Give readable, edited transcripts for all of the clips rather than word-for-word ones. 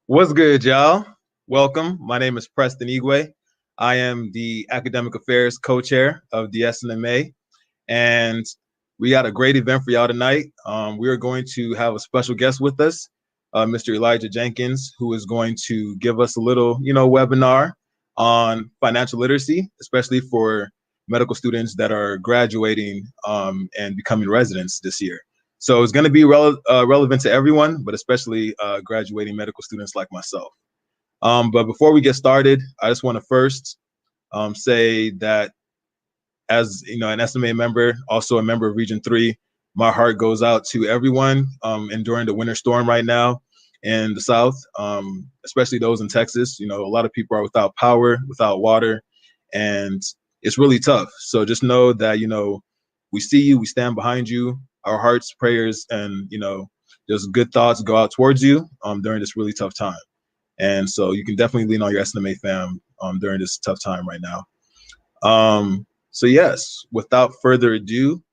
What's good, y'all? Welcome. My name is Preston Igwe. I am the Academic Affairs Co-Chair of the SNMA, and we got a great event for y'all tonight. We are going to have a special guest with us, Mr. Elijah Jenkins, who is going to give us a little, webinar on financial literacy, especially for medical students that are graduating and becoming residents this year. So it's going to be relevant to everyone, but especially graduating medical students like myself. But before we get started, I just want to first say that as an SMA member, also a member of Region 3, my heart goes out to everyone enduring the winter storm right now in the South, especially those in Texas. A lot of people are without power, without water, and it's really tough. So just know that, we see you, we stand behind you. Our hearts, prayers, and just good thoughts go out towards you during this really tough time. And so you can definitely lean on your SNMA fam during this tough time right now. So yes, without further ado,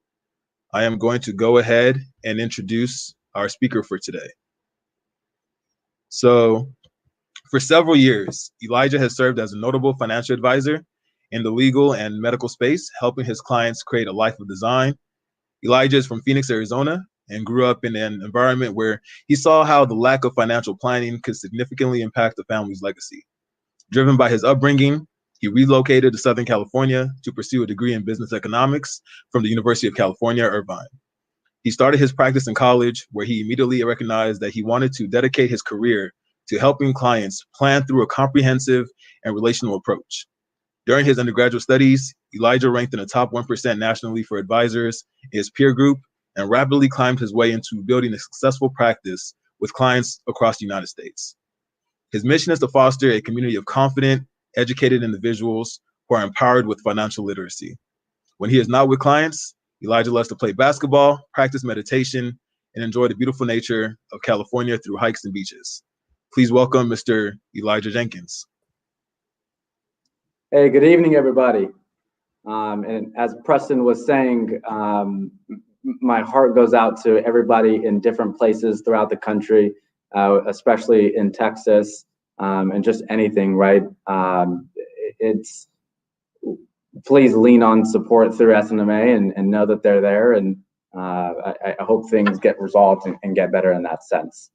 I am going to go ahead and introduce our speaker for today. So for several years, Elijah has served as a notable financial advisor in the legal and medical space, helping his clients create a life of design. Elijah is from Phoenix, Arizona, and grew up in an environment where he saw how the lack of financial planning could significantly impact the family's legacy. Driven by his upbringing, he relocated to Southern California to pursue a degree in business economics from the University of California, Irvine. He started his practice in college, where he immediately recognized that he wanted to dedicate his career to helping clients plan through a comprehensive and relational approach. During his undergraduate studies, Elijah ranked in the top 1% nationally for advisors in his peer group and rapidly climbed his way into building a successful practice with clients across the United States. His mission is to foster a community of confident, educated individuals who are empowered with financial literacy. When he is not with clients, Elijah loves to play basketball, practice meditation, and enjoy the beautiful nature of California through hikes and beaches. Please welcome Mr. Elijah Jenkins. Hey, good evening, everybody. And as Preston was saying, my heart goes out to everybody in different places throughout the country, especially in Texas, and just anything, right? Please lean on support through SNMA and know that they're there. And I hope things get resolved and get better in that sense.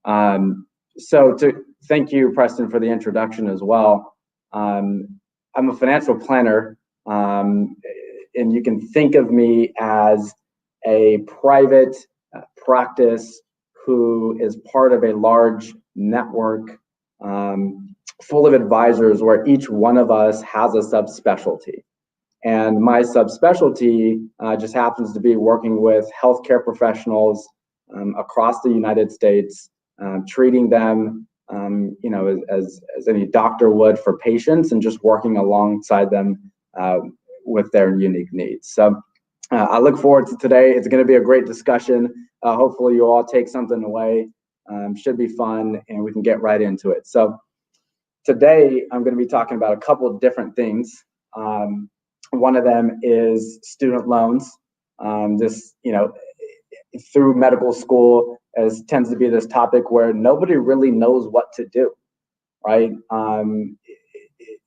So to thank you, Preston, for the introduction as well. I'm a financial planner, and you can think of me as a private practice who is part of a large network full of advisors where each one of us has a subspecialty. And my subspecialty just happens to be working with healthcare professionals across the United States, treating them as any doctor would for patients, and just working alongside them with their unique needs. So I look forward to today. It's going to be a great discussion. Hopefully you all take something away. Should be fun, and we can get right into it. So today I'm going to be talking about a couple of different things. One of them is student loans. Through medical school, as tends to be this topic where nobody really knows what to do, right?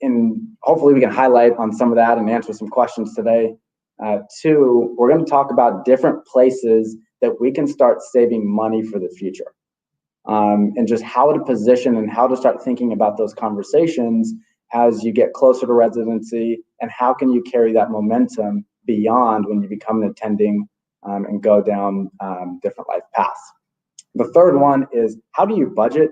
And hopefully we can highlight on some of that and answer some questions today. Two, we're going to talk about different places that we can start saving money for the future, and just how to position and how to start thinking about those conversations as you get closer to residency, and how can you carry that momentum beyond when you become an attending and go down different life paths. The third one is, how do you budget?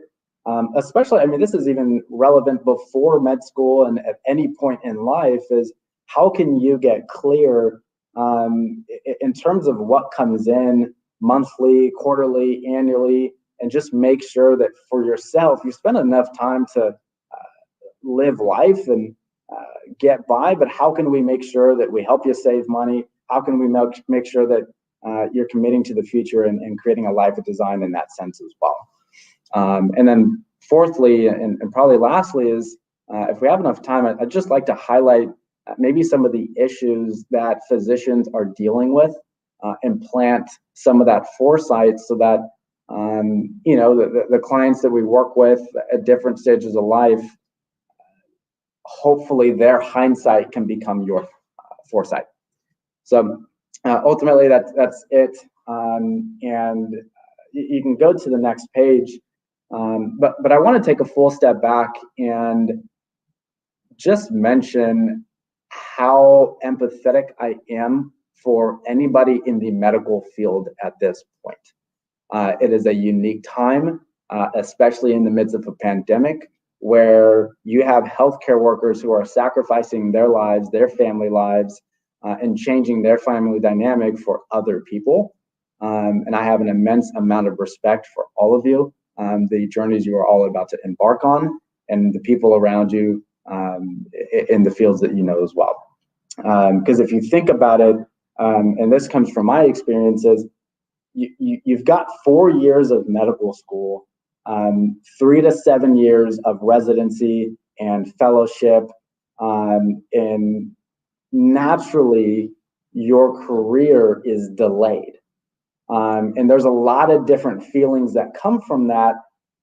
Especially, this is even relevant before med school and at any point in life, is how can you get clear in terms of what comes in monthly, quarterly, annually, and just make sure that for yourself, you spend enough time to live life and get by, but how can we make sure that we help you save money? How can we make sure that you're committing to the future and creating a life of design in that sense as well? And then fourthly, and probably lastly, is if we have enough time, I'd just like to highlight maybe some of the issues that physicians are dealing with and plant some of that foresight so that The clients that we work with at different stages of life, hopefully their hindsight can become your foresight. So ultimately, that's it. And you can go to the next page. But I want to take a full step back and just mention how empathetic I am for anybody in the medical field at this point. It is a unique time, especially in the midst of a pandemic, where you have healthcare workers who are sacrificing their lives, their family lives, and changing their family dynamic for other people. And I have an immense amount of respect for all of you, the journeys you are all about to embark on, and the people around you in the fields that you know as well. Because if you think about it, and this comes from my experiences, you've got 4 years of medical school, 3 to 7 years of residency and fellowship, and naturally your career is delayed. And there's a lot of different feelings that come from that,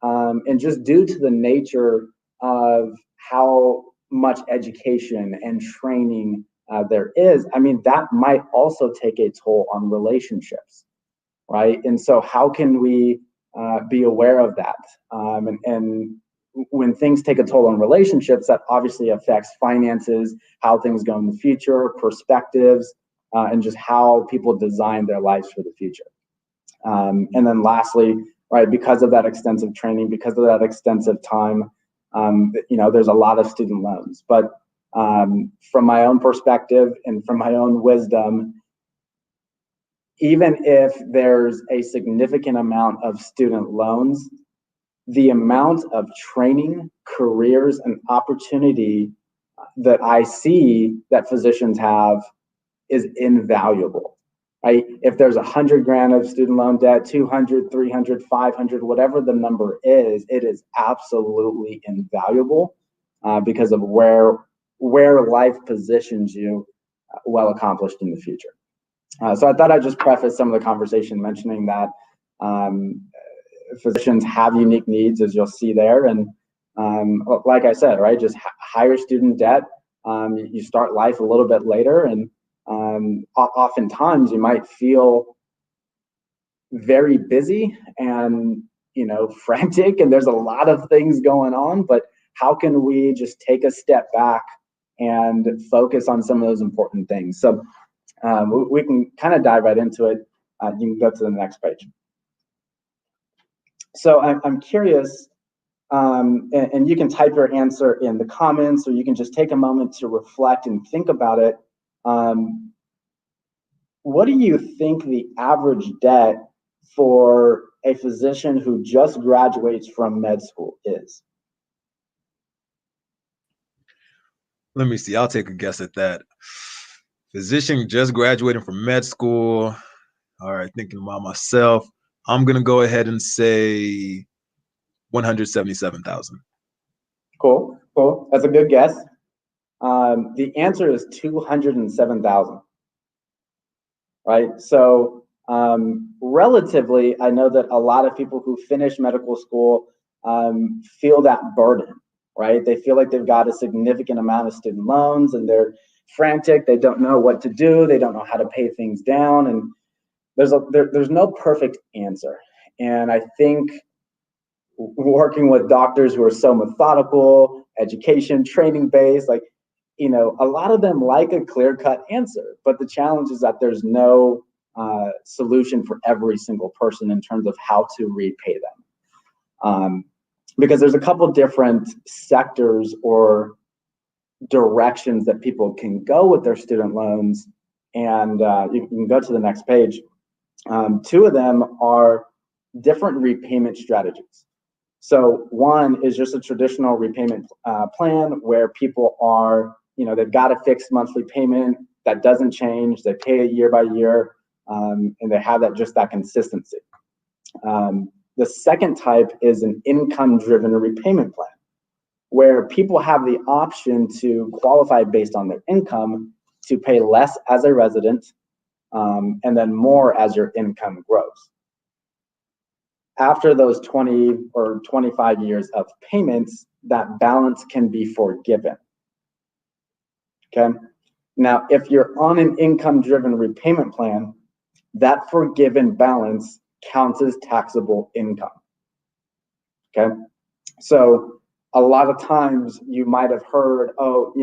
and just due to the nature of how much education and training there is, I mean, that might also take a toll on relationships, right? And so how can we be aware of that? And when things take a toll on relationships, that obviously affects finances, how things go in the future, perspectives, and just how people design their lives for the future. And then lastly, right, because of that extensive training, because of that extensive time, there's a lot of student loans. But from my own perspective and from my own wisdom, even if there's a significant amount of student loans, the amount of training, careers, and opportunity that I see that physicians have is invaluable, right? If there's 100 grand of student loan debt, 200, 300, 500, whatever the number is, it is absolutely invaluable because of where life positions you well accomplished in the future. So I thought I'd just preface some of the conversation mentioning that physicians have unique needs, as you'll see there. And like I said, right, just higher student debt, you start life a little bit later, and oftentimes you might feel very busy and frantic, and there's a lot of things going on, but how can we just take a step back and focus on some of those important things? So we can kind of dive right into it. You can go to the next page. So I'm curious, and you can type your answer in the comments, or you can just take a moment to reflect and think about it. What do you think the average debt for a physician who just graduates from med school is? Let me see. I'll take a guess at that. Physician just graduating from med school. All right, thinking about myself, I'm gonna go ahead and say 177,000. Cool. That's a good guess. The answer is 207,000. Right. So relatively, I know that a lot of people who finish medical school feel that burden. Right. They feel like they've got a significant amount of student loans, and they're frantic. They don't know what to do. They don't know how to pay things down. And there's no perfect answer. And I think working with doctors who are so methodical, education, training based, like, a lot of them like a clear-cut answer, but the challenge is that there's no solution for every single person in terms of how to repay them. Because there's a couple different sectors or directions that people can go with their student loans, and you can go to the next page. 2 of them are different repayment strategies. So one is just a traditional repayment plan where people are, they've got a fixed monthly payment that doesn't change. They pay it year by year, and they have that consistency. The second type is an income-driven repayment plan, where people have the option to qualify based on their income to pay less as a resident, and then more as your income grows. after those 20 or 25 years of payments, that balance can be forgiven. Okay. Now, if you're on an income-driven repayment plan, that forgiven balance counts as taxable income. Okay. So a lot of times you might have heard, oh,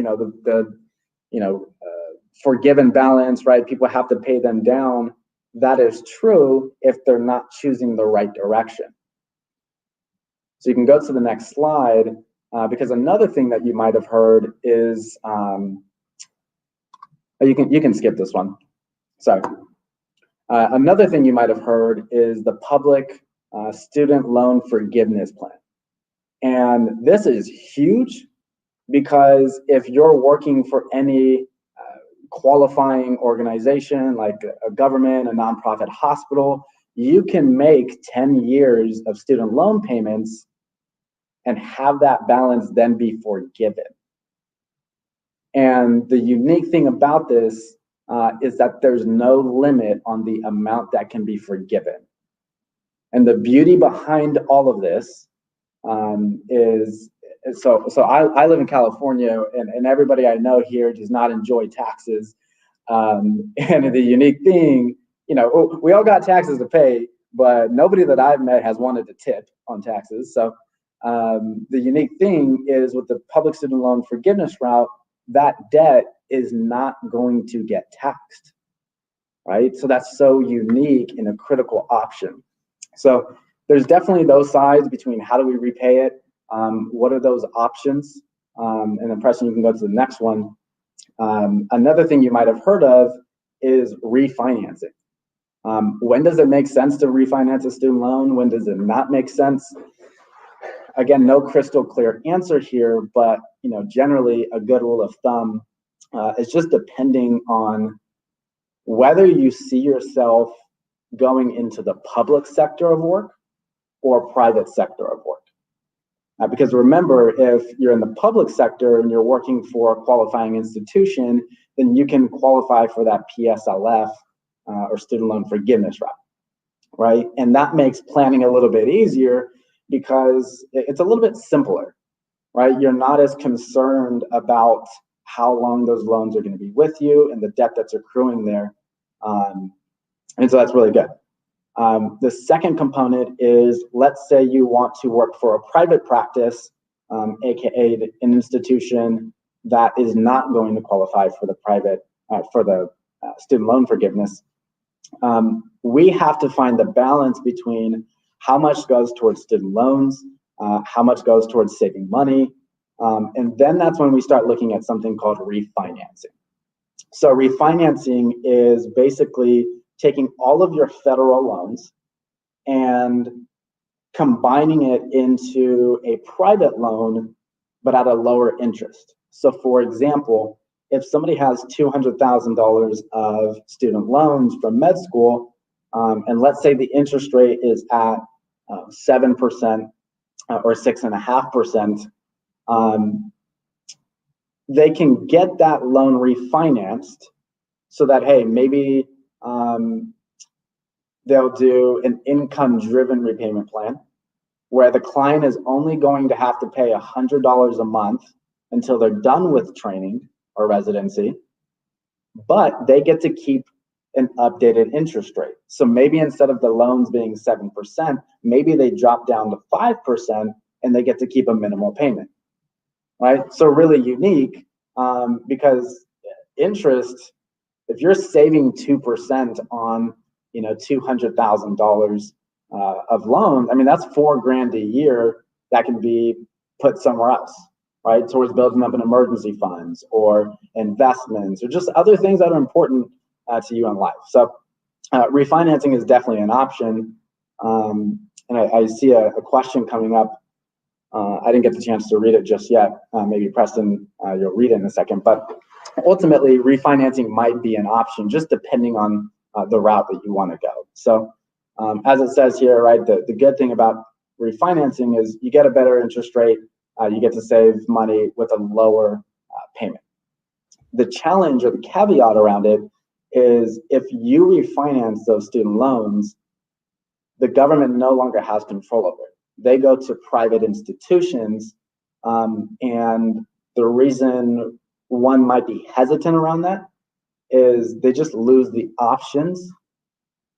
forgiven balance, right? People have to pay them down. That is true if they're not choosing the right direction. So you can go to the next slide, because another thing that you might have heard is, you can skip this one. Sorry. Another thing you might have heard is the public student loan forgiveness plan. And this is huge because if you're working for any qualifying organization like a government, a nonprofit hospital, you can make 10 years of student loan payments and have that balance then be forgiven. And the unique thing about this is that there's no limit on the amount that can be forgiven. And the beauty behind all of this is, so I live in California, and everybody I know here does not enjoy taxes. And the unique thing, we all got taxes to pay, but nobody that I've met has wanted to tip on taxes. So the unique thing is with the public student loan forgiveness route, that debt is not going to get taxed, right? So that's so unique and a critical option. So there's definitely those sides between how do we repay it, what are those options, and then Preston, you can go to the next one. Another thing you might have heard of is refinancing. When does it make sense to refinance a student loan? When does it not make sense? Again, no crystal clear answer here, but generally a good rule of thumb is just depending on whether you see yourself going into the public sector of work or private sector of work. Because remember, if you're in the public sector and you're working for a qualifying institution, then you can qualify for that PSLF or student loan forgiveness route, right? And that makes planning a little bit easier because it's a little bit simpler, right? You're not as concerned about how long those loans are going to be with you and the debt that's accruing there. And so that's really good. The second component is, let's say you want to work for a private practice, aka an institution that is not going to qualify for the private student loan forgiveness. We have to find the balance between how much goes towards student loans, how much goes towards saving money, and then that's when we start looking at something called refinancing. So refinancing is basically taking all of your federal loans and combining it into a private loan, but at a lower interest. So for example, if somebody has $200,000 of student loans from med school, and let's say the interest rate is at 7% or 6.5%, they can get that loan refinanced so that, hey, maybe they'll do an income-driven repayment plan where the client is only going to have to pay $100 a month until they're done with training or residency, but they get to keep an updated interest rate. So maybe instead of the loans being 7%, maybe they drop down to 5% and they get to keep a minimal payment, right? So really unique because interest, if you're saving 2% on $200,000 of loans, I mean, that's $4,000 a year that can be put somewhere else, right? Towards building up an emergency funds or investments or just other things that are important to you in life. So refinancing is definitely an option. And I see a question coming up. I didn't get the chance to read it just yet. Maybe Preston, you'll read it in a second. But ultimately, refinancing might be an option just depending on the route that you want to go. So as it says here, right, the good thing about refinancing is you get a better interest rate, you get to save money with a lower payment. The challenge or the caveat around it is if you refinance those student loans, the government no longer has control over it. They go to private institutions, and the reason one might be hesitant around that is they just lose the options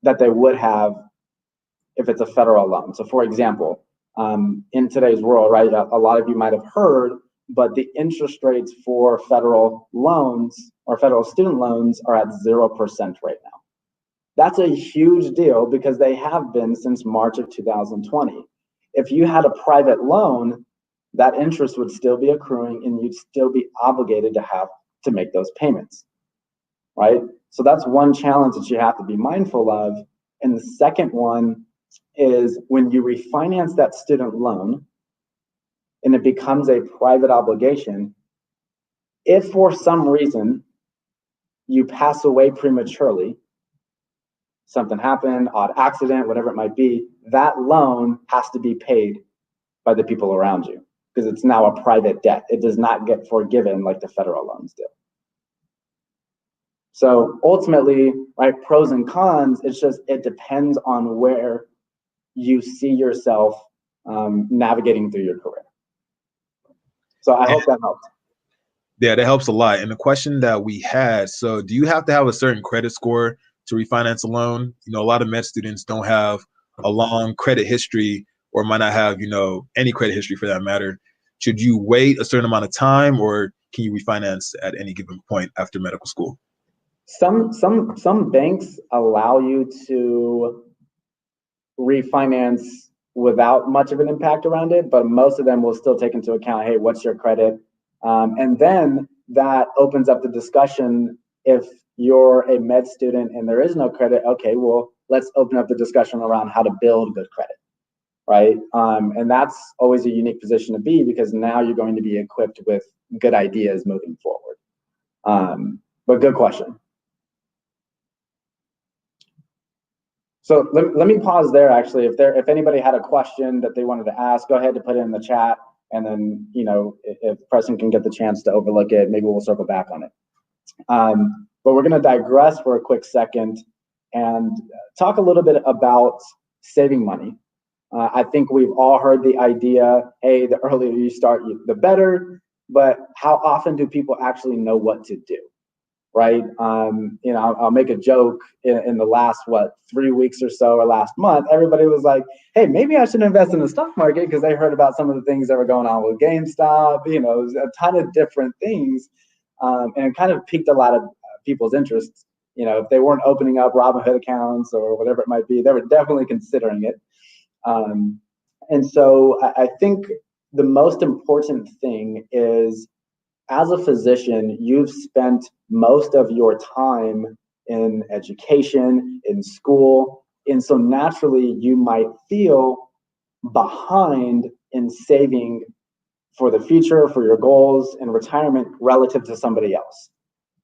that they would have if it's a federal loan. So for example, in today's world, right, a lot of you might have heard, but the interest rates for federal loans or federal student loans are at 0% right now. That's a huge deal because they have been since March of 2020. If you had a private loan, that interest would still be accruing and you'd still be obligated to have to make those payments, right? So that's one challenge that you have to be mindful of. And the second one is when you refinance that student loan and it becomes a private obligation, if for some reason you pass away prematurely, something happened, odd accident, whatever it might be, that loan has to be paid by the people around you because it's now a private debt. It does not get forgiven like the federal loans do. So ultimately, right, pros and cons, it's just, it depends on where you see yourself navigating through your career. So I hope that helps. Yeah, that helps a lot. And the question that we had, so do you have to have a certain credit score to refinance a loan? You know, a lot of med students don't have a long credit history or might not have, you know, any credit history for that matter. Should you wait a certain amount of time or can you refinance at any given point after medical school? Some banks allow you to refinance without much of an impact around it, but most of them will still take into account, hey, what's your credit? And then that opens up the discussion. If you're a med student and there is no credit, okay, well, let's open up the discussion around how to build good credit, right? And that's always a unique position to be because now you're going to be equipped with good ideas moving forward. But good question. So let me pause there. Actually, if anybody had a question that they wanted to ask, go ahead and put it in the chat. And then, you know, if Preston can get the chance to overlook it, maybe we'll circle back on it. But we're going to digress for a quick second and talk a little bit about saving money. I think we've all heard the idea, hey, the earlier you start, the better. But how often do people actually know what to do? Right? You know, I'll make a joke in the last, 3 weeks or so, or last month, everybody was like, hey, maybe I should invest in the stock market because they heard about some of the things that were going on with GameStop, you know, a ton of different things. And it kind of piqued a lot of people's interests. You know, if they weren't opening up Robinhood accounts or whatever it might be, they were definitely considering it. And so I think the most important thing is, as a physician, you've spent most of your time in education, in school, and so naturally you might feel behind in saving for the future, for your goals and retirement relative to somebody else,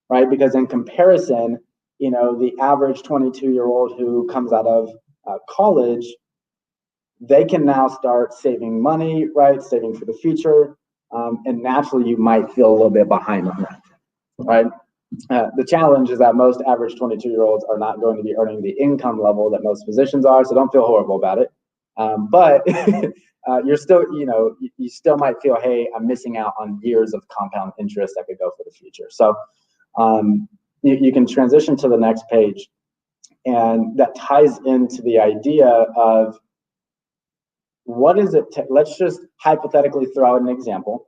right? Because in comparison, you know, the average 22-year-old who comes out of college, they can now start saving money, right? Saving for the future. And naturally, you might feel a little bit behind on that, right? The challenge is that most average 22-year-olds are not going to be earning the income level that most physicians are, so don't feel horrible about it. But you're still, you know, you still might feel, hey, I'm missing out on years of compound interest that could go for the future. So you can transition to the next page, and that ties into the idea of, what is it? Let's just hypothetically throw out an example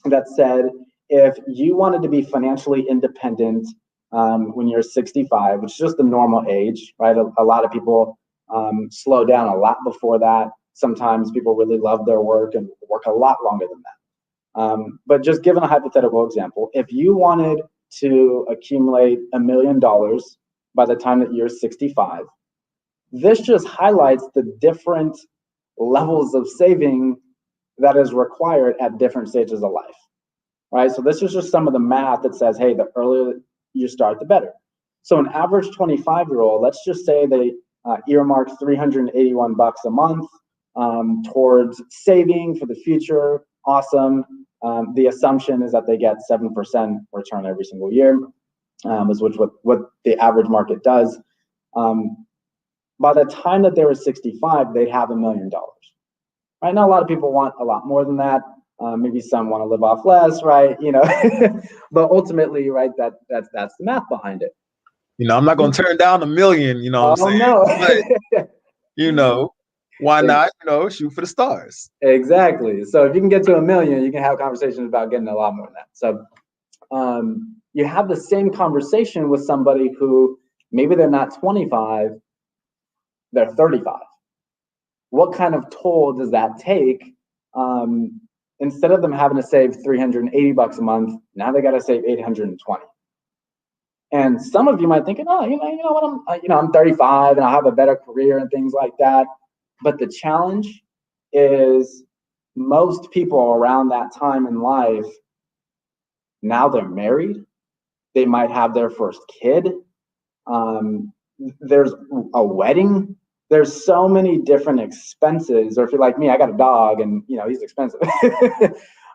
that said, if you wanted to be financially independent when you're 65, which is just the normal age, right? A lot of people slow down a lot before that. Sometimes people really love their work and work a lot longer than that. But just given a hypothetical example, if you wanted to accumulate $1 million by the time that you're 65, this just highlights the different levels of saving that is required at different stages of life, right? So this is just some of the math that says, hey, the earlier you start, the better. So an average 25-year-old, let's just say they earmark $381 a month towards saving for the future. Awesome. The assumption is that they get 7% return every single year, is what the average market does. by the time that they were 65, they'd have $1 million. Right now, a lot of people want a lot more than that. Maybe some want to live off less, right? But ultimately, right, that's the math behind it. I'm not going to turn down $1 million, Oh, what I'm saying? no. But, why not, shoot for the stars? Exactly. So if you can get to $1 million, you can have conversations about getting a lot more than that. So you have the same conversation with somebody who maybe they're not 25, they're 35. What kind of toll does that take? Instead of them having to save $380 a month, now they got to save $820. And some of you might think, oh, you know what, I'm 35 and I'll have a better career and things like that. But the challenge is most people around that time in life, now they're married, they might have their first kid, there's a wedding, there's so many different expenses. Or if you're like me, I got a dog and he's expensive.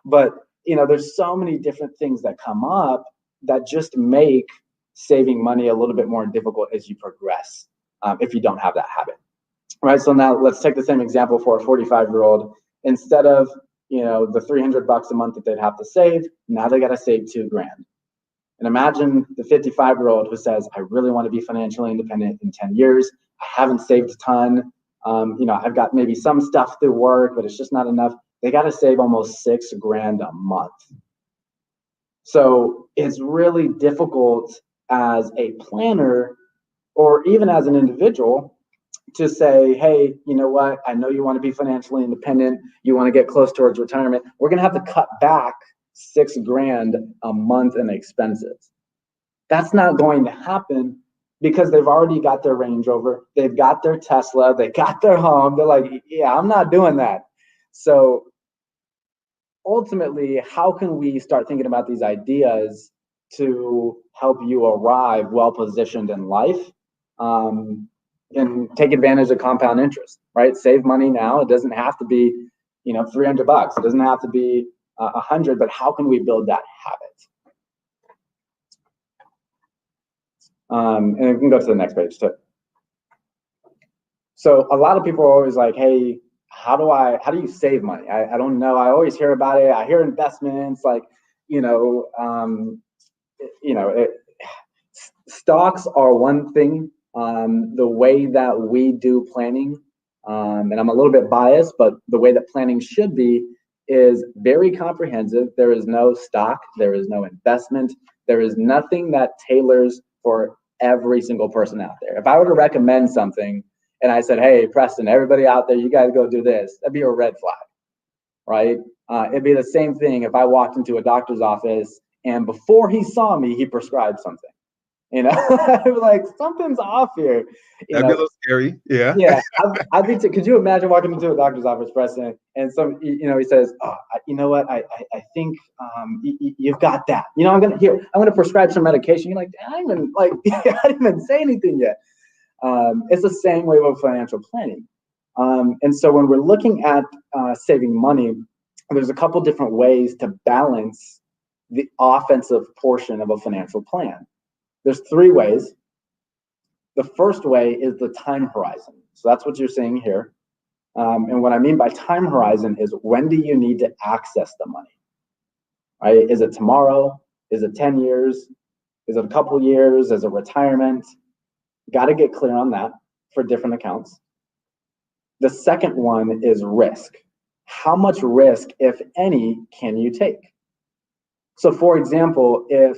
But there's so many different things that come up that just make saving money a little bit more difficult as you progress, if you don't have that habit. Right. So now let's take the same example for a 45-year-old. Instead of the $300 a month that they'd have to save, now they got to save $2,000. And imagine the 55-year-old who says, I really want to be financially independent in 10 years. I haven't saved a ton. I've got maybe some stuff through work, but it's just not enough. They got to save almost $6,000 a month. So it's really difficult as a planner or even as an individual to say, hey, you know what? I know you want to be financially independent. You want to get close towards retirement. We're going to have to cut back $6,000 a month in expenses. That's not going to happen because they've already got their Range Rover. They've got their Tesla. They got their home. They're like, yeah, I'm not doing that. So ultimately, how can we start thinking about these ideas to help you arrive well-positioned in life? And take advantage of compound interest, right? Save money now. It doesn't have to be, $300. It doesn't have to be 100, but how can we build that habit? And we can go to the next page too. So a lot of people are always like, hey, how do you save money? I don't know. I always hear about it. I hear investments like, stocks are one thing. The way that we do planning, and I'm a little bit biased, but the way that planning should be is very comprehensive. There is no stock, there is no investment, there is nothing that tailors for every single person out there. If I were to recommend something and I said, hey, Preston, everybody out there, you guys go do this, that'd be a red flag, right? It'd be the same thing if I walked into a doctor's office and before he saw me, he prescribed something. I'd be like, something's off here. That'd be a little scary. Yeah. Yeah. I'd be. Could you imagine walking into a doctor's office, Preston, and he says, "Oh, you know what? I think you've got that. I'm gonna prescribe some medication." You're like, I didn't even say anything yet. It's the same way with financial planning. And so when we're looking at saving money, there's a couple different ways to balance the offensive portion of a financial plan. There's 3 ways. The first way is the time horizon. So that's what you're seeing here. And what I mean by time horizon is when do you need to access the money? Right? Is it tomorrow? Is it 10 years? Is it a couple years? Is it retirement? Got to get clear on that for different accounts. The second one is risk. How much risk, if any, can you take? So for example, if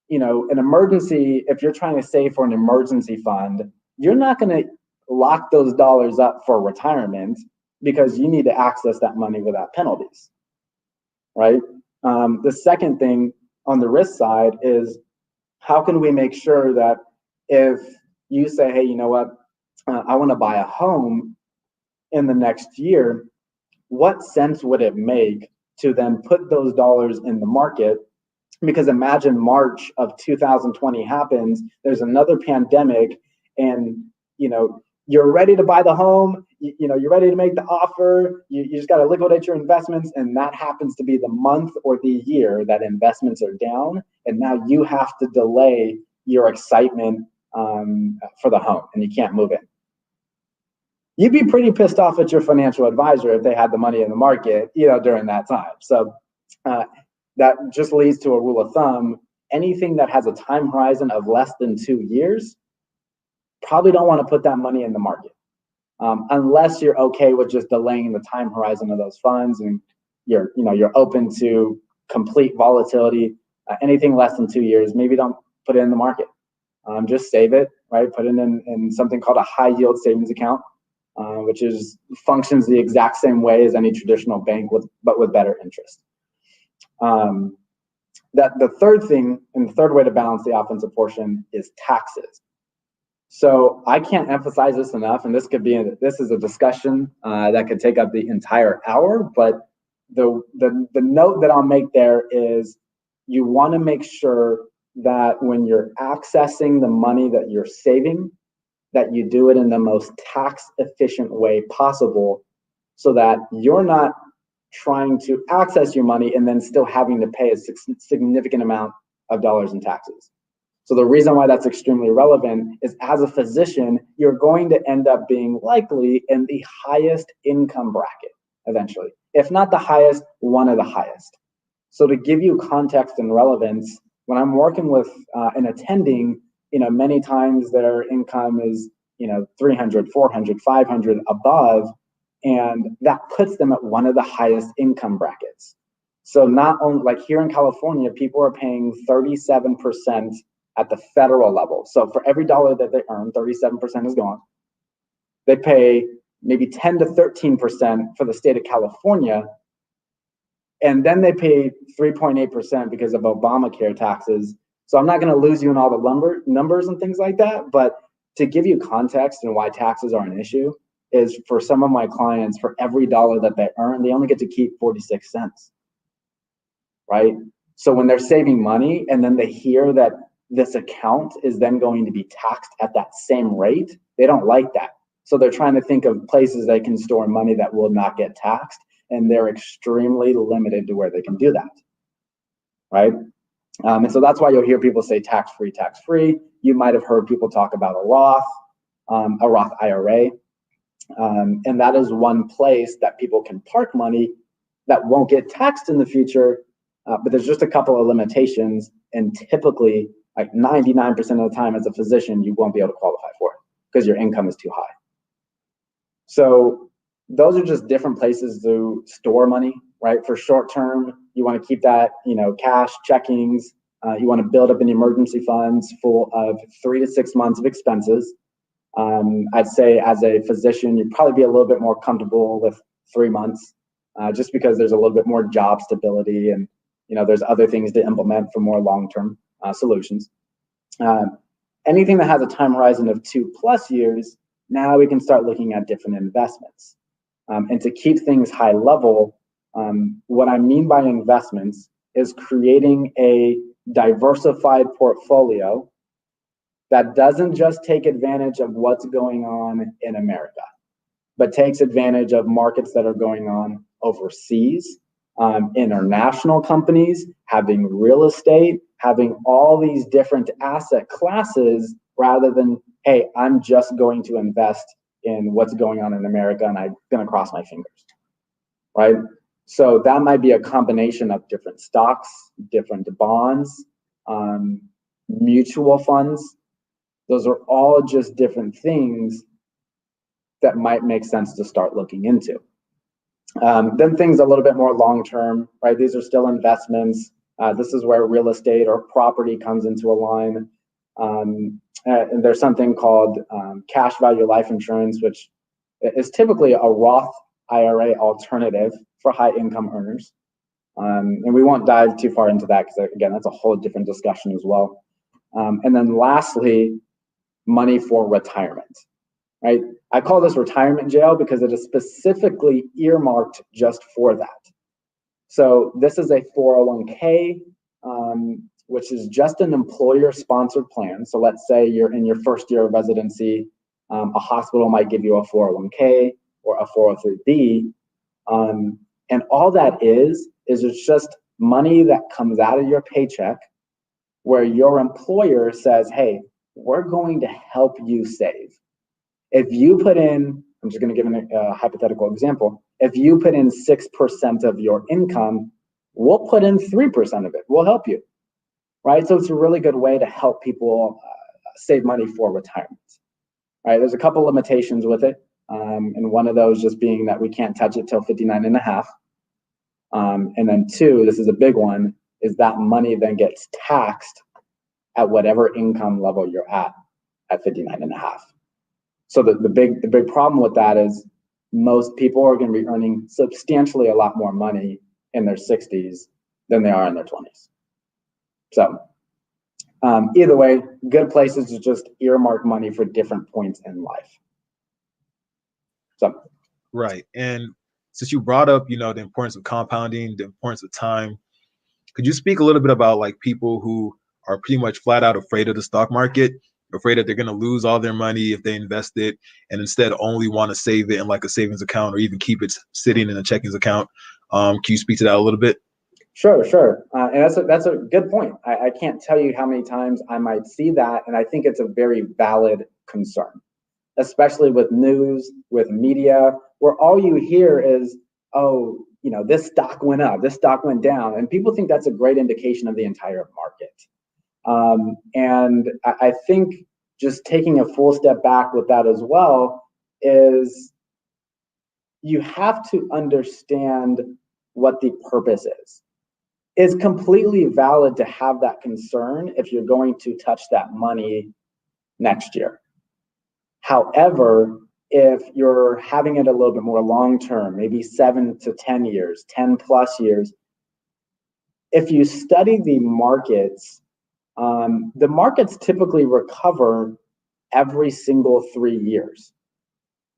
an emergency, if you're trying to save for an emergency fund, you're not going to lock those dollars up for retirement because you need to access that money without penalties, right? The second thing on the risk side is how can we make sure that if you say, hey, you know what, I want to buy a home in the next year, what sense would it make to then put those dollars in the market? Because imagine March of 2020 happens, there's another pandemic, and you're ready to buy the home, you're ready to make the offer, you just got to liquidate your investments, and that happens to be the month or the year that investments are down, and now you have to delay your excitement for the home, and you can't move in. you'd be pretty pissed off at your financial advisor if they had the money in the market, during that time. So that just leads to a rule of thumb. Anything that has a time horizon of less than 2 years, probably don't want to put that money in the market. Unless you're okay with just delaying the time horizon of those funds and you're open to complete volatility. Anything less than 2 years, maybe don't put it in the market. Just save it, right? Put it in something called a high yield savings account, which functions the exact same way as any traditional bank, but with better interest. The third thing, and the third way to balance the offensive portion, is taxes. So I can't emphasize this enough, and this is a discussion that could take up the entire hour. But the note that I'll make there is you want to make sure that when you're accessing the money that you're saving, that you do it in the most tax efficient way possible, so that you're not trying to access your money and then still having to pay a significant amount of dollars in taxes. So the reason why that's extremely relevant is, as a physician, you're going to end up being likely in the highest income bracket eventually. If not the highest, one of the highest. So to give you context and relevance, when I'm working with an attending, many times their income is, 300, 400, 500 above, and that puts them at one of the highest income brackets. So not only, like here in California, people are paying 37% at the federal level. So for every dollar that they earn, 37% is gone. They pay maybe 10 to 13% for the state of California. And then they pay 3.8% because of Obamacare taxes. So I'm not going to lose you in all the numbers and things like that. But to give you context and why taxes are an issue is, for some of my clients, for every dollar that they earn, they only get to keep 46 cents. Right? So when they're saving money and then they hear that this account is then going to be taxed at that same rate, they don't like that. So they're trying to think of places they can store money that will not get taxed, and they're extremely limited to where they can do that, right? And so that's why you'll hear people say tax-free, tax-free. You might have heard people talk about a Roth IRA, and that is one place that people can park money that won't get taxed in the future, but there's just a couple of limitations, and typically, like 99% of the time as a physician, you won't be able to qualify for it because your income is too high. So those are just different places to store money, right? For short term, you want to keep that, cash, checkings. You want to build up an emergency funds full of 3 to 6 months of expenses. I'd say as a physician, you'd probably be a little bit more comfortable with 3 months, just because there's a little bit more job stability, and there's other things to implement for more long-term solutions. Anything that has a time horizon of 2+ years, now we can start looking at different investments. And to keep things high level, what I mean by investments is creating a diversified portfolio that doesn't just take advantage of what's going on in America, but takes advantage of markets that are going on overseas, international companies, having real estate, having all these different asset classes, rather than, hey, I'm just going to invest in what's going on in America and I'm going to cross my fingers, right? So that might be a combination of different stocks, different bonds, mutual funds. Those are all just different things that might make sense to start looking into. Then things a little bit more long-term, right? These are still investments. This is where real estate or property comes into a line. And there's something called cash value life insurance, which is typically a Roth IRA alternative for high income earners. And we won't dive too far into that because, again, that's a whole different discussion as well. And then lastly, money for retirement, right? I call this retirement jail because it is specifically earmarked just for that. So this is a 401k, which is just an employer-sponsored plan. So let's say you're in your first year of residency, a hospital might give you a 401k or a 403b, and all that is it's just money that comes out of your paycheck where your employer says, hey, we're going to help you save. If you put in I'm just going to give a hypothetical example. If you put in 6% of your income, we'll put in 3% of it. We'll help you, right? So it's a really good way to help people save money for retirement, right? There's a couple limitations with it. And one of those just being that we can't touch it till 59 and a half. And then two, this is a big one, is that money then gets taxed at whatever income level you're at 59 and a half. So the big problem with that is most people are going to be earning substantially a lot more money in their 60s than they are in their 20s. So either way, good places to just earmark money for different points in life. So right. And since you brought up, the importance of compounding, the importance of time, could you speak a little bit about like people who are pretty much flat out afraid of the stock market, afraid that they're going to lose all their money if they invest it, and instead only want to save it in like a savings account or even keep it sitting in a checkings account? Can you speak to that a little bit? Sure. And that's a good point. I can't tell you how many times I might see that, and I think it's a very valid concern, especially with news, with media, where all you hear is, oh, this stock went up, this stock went down, and people think that's a great indication of the entire market. And I think just taking a full step back with that as well is you have to understand what the purpose is. It's completely valid to have that concern if you're going to touch that money next year. However, if you're having it a little bit more long-term, maybe 7 to 10 years, 10 plus years, if you study the markets typically recover every single 3 years.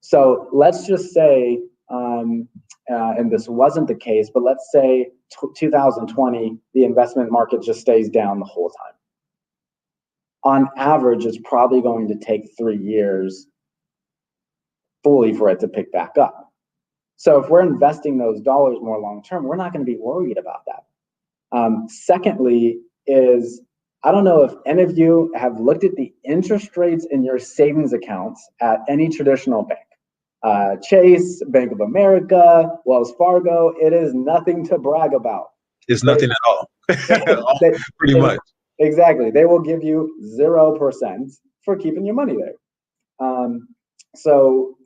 So let's just say, and this wasn't the case, but let's say 2020, the investment market just stays down the whole time. On average, it's probably going to take 3 years fully for it to pick back up. So if we're investing those dollars more long-term, we're not going to be worried about that. Secondly is, I don't know if any of you have looked at the interest rates in your savings accounts at any traditional bank. Chase, Bank of America, Wells Fargo, it is nothing to brag about. It's nothing at all. Pretty much. Exactly. They will give you 0% for keeping your money there. So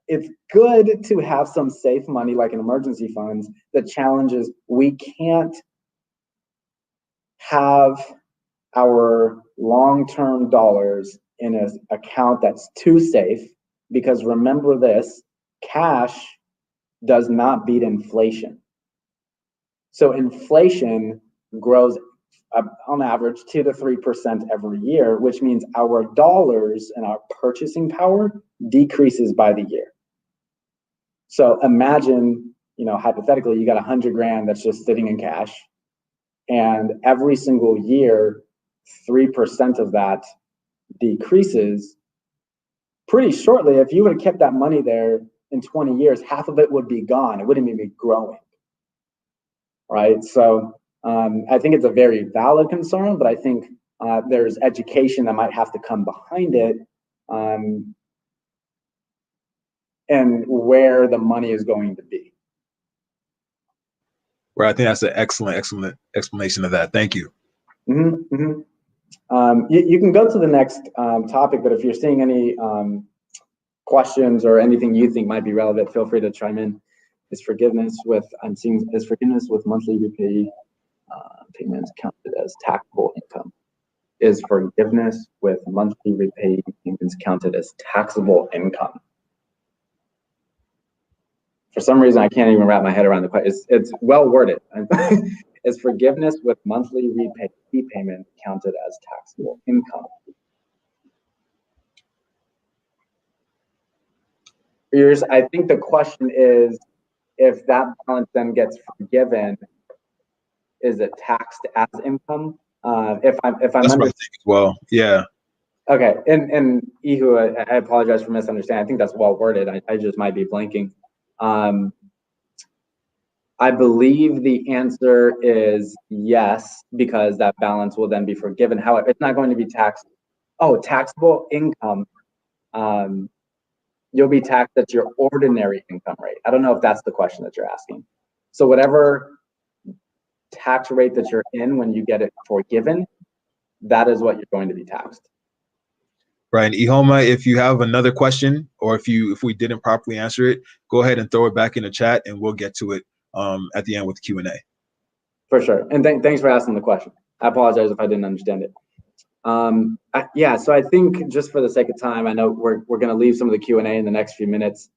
it's good to have some safe money like an emergency funds. The challenge is we can't have our long-term dollars in an account that's too safe, because remember this, cash does not beat inflation. So inflation grows on average 2 to 3% every year, which means our dollars and our purchasing power decreases by the year. So imagine, hypothetically, you got 100 grand that's just sitting in cash, and every single year, 3% of that decreases. Pretty shortly, if you would have kept that money there in 20 years, half of it would be gone. It wouldn't even be growing, right? So I think it's a very valid concern, but I think there's education that might have to come behind it, and where the money is going to be. Well, I think that's an excellent explanation of that. Thank you. Mm-hmm, mm-hmm. You can go to the next topic, but if you're seeing any questions or anything you think might be relevant, feel free to chime in. Is forgiveness with monthly payments counted as taxable income? Is forgiveness with monthly repayments counted as taxable income? For some reason, I can't even wrap my head around the question. It's well worded. Is forgiveness with monthly repayment counted as taxable income? I think the question is, if that balance then gets forgiven, is it taxed as income? If I'm That's what I think as well. Yeah. Okay, and Ihu, I apologize for misunderstanding. I think that's well worded. I just might be blanking. I believe the answer is yes, because that balance will then be forgiven. However, it's not going to be taxed. Oh, taxable income. you'll be taxed at your ordinary income rate. I don't know if that's the question that you're asking. So whatever tax rate that you're in when you get it forgiven, that is what you're going to be taxed. Right. Ihoma, if you have another question, or if we didn't properly answer it, go ahead and throw it back in the chat and we'll get to it at the end with the Q&A. For sure. And thanks for asking the question. I apologize if I didn't understand it. Yeah, so I think just for the sake of time, I know we're going to leave some of the Q&A in the next few minutes.